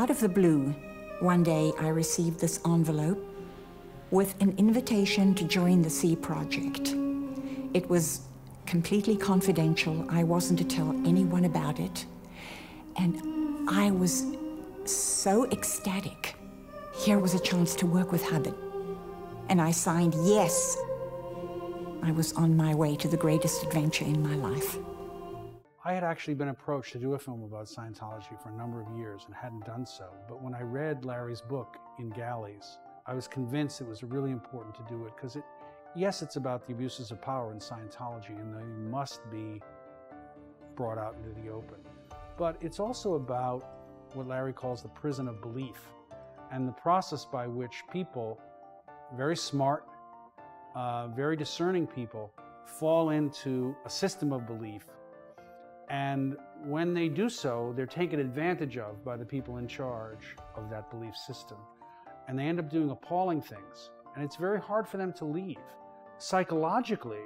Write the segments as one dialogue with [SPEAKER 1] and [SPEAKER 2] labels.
[SPEAKER 1] Out of the blue, one day I received this envelope with an invitation to join the Sea Project. It was completely confidential. I wasn't to tell anyone about it. And I was so ecstatic. Here was a chance to work with Hubbard. And I signed yes. I was on my way to the greatest adventure in my life.
[SPEAKER 2] I had actually been approached to do a film about Scientology for a number of years and hadn't done so. But when I read Larry's book, In Galleys, I was convinced it was really important to do it because yes, it's about the abuses of power in Scientology and they must be brought out into the open. But it's also about what Larry calls the prison of belief and the process by which people, very smart, very discerning people, fall into a system of belief. And when they do so, they're taken advantage of by the people in charge of that belief system. And they end up doing appalling things. And it's very hard for them to leave. Psychologically,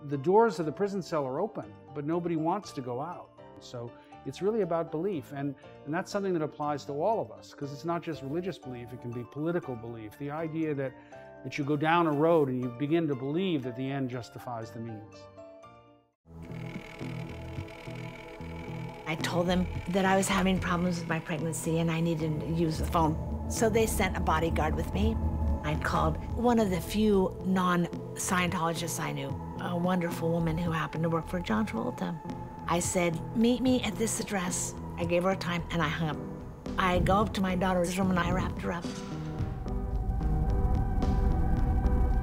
[SPEAKER 2] the doors of the prison cell are open, but nobody wants to go out. So it's really about belief. And that's something that applies to all of us, because it's not just religious belief, it can be political belief. The idea that you go down a road and you begin to believe that the end justifies the means.
[SPEAKER 3] I told them that I was having problems with my pregnancy and I needed to use the phone. So they sent a bodyguard with me. I called one of the few non-Scientologists I knew, a wonderful woman who happened to work for John Travolta. I said, meet me at this address. I gave her a time and I hung up. I go up to my daughter's room and I wrapped her up.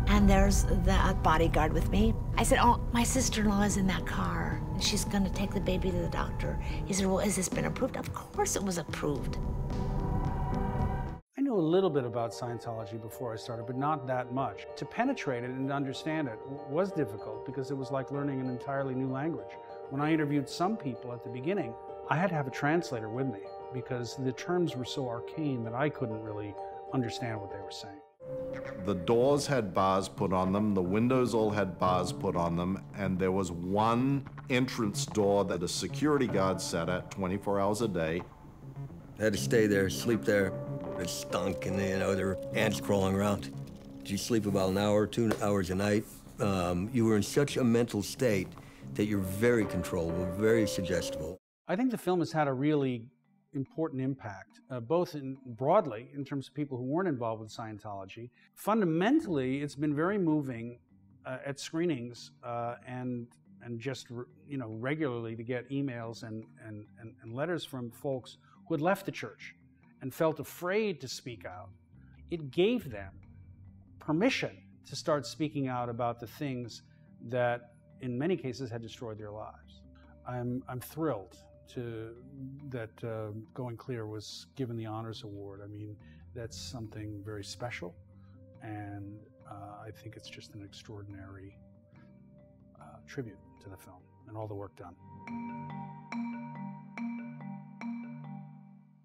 [SPEAKER 3] And there's the bodyguard with me. I said, oh, my sister-in-law is in that car. And she's gonna take the baby to the doctor. He said, well, has this been approved? Of course it was approved.
[SPEAKER 2] I knew a little bit about Scientology before I started, but not that much. To penetrate it and understand it was difficult because it was like learning an entirely new language. When I interviewed some people at the beginning, I had to have a translator with me because the terms were so arcane that I couldn't really understand what they were saying.
[SPEAKER 4] The doors had bars put on them, the windows all had bars put on them, and there was one entrance door that a security guard sat at 24 hours a day.
[SPEAKER 5] I had to stay there, sleep there. It stunk, and there were ants crawling around. You sleep about an hour, 2 hours a night. You were in such a mental state that you're very controllable, very suggestible.
[SPEAKER 2] I think the film has had a really important impact, both broadly in terms of people who weren't involved with Scientology. Fundamentally, it's been very moving at screenings and just regularly to get emails and letters from folks who had left the church and felt afraid to speak out. It gave them permission to start speaking out about the things that in many cases had destroyed their lives. I'm thrilled that Going Clear was given the Honors Award. I mean, that's something very special, and I think it's just an extraordinary tribute to the film and all the work done.